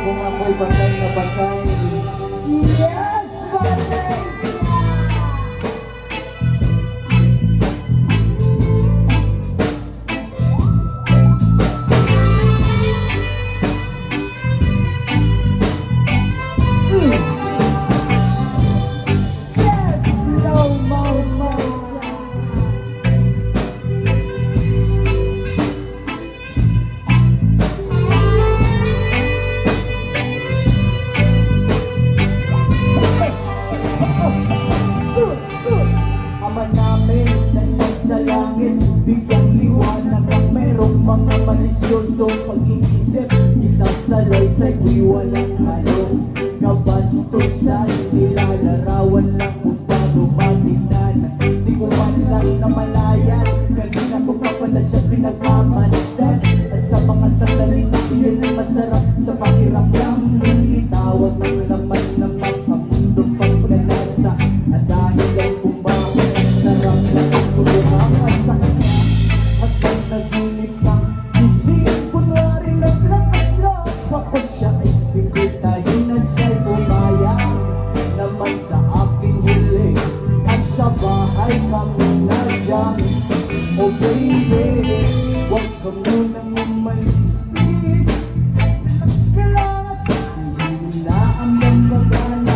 kung ako'y patay na patay. Yes, patay! Ama namin na nasa langit, bigyang liwanag ang merong mga malisyoso pag-iisip. Isasalaysay ko'y walang halong kabastusan, nilalarawan lang punta lumatinan. Di ko man lang namalayan, kanina ko pa pala siya pinagmamasdan. At sa mga sandali na yun ay masarap sa pakiramdam, itawag ng laman ng mga mundo pang pagkalasa. At dahil ay kumbahan, sarap na ang kumbahan sa kanya. At ang naginip ng isip, kunwari naglakas lang ako siya ay bigutahin na siya'y pumayag naman sa aking huli. At sa bahay kami na dyan. Oh baby, huwag ka munang umalis, please. Relax ka lang sa hindi na ang magana.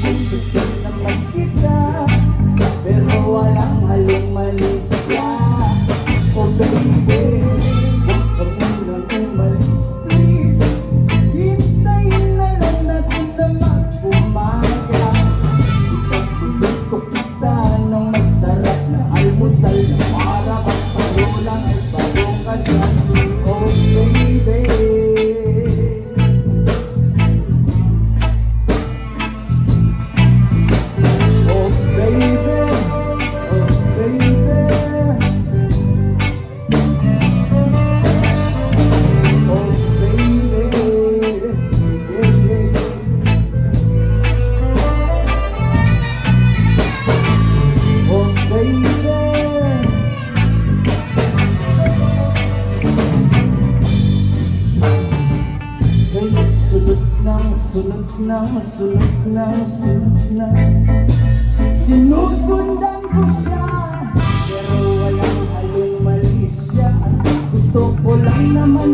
Gusto ko naman kita, pero walang halong malis ka. Oh baby, huwag ka munang umalis, please. Hintayin na lang natin na mag-umaga. Ipagtulog ko kita ng masarap na almusal na para magparulang ay bagong kasal. Oh baby, oh baby, oh baby, oh baby, yeah, yeah. Oh baby, hey, sunod na sinusundan ko siya, pero walang halong mali siya. At gusto ko lang naman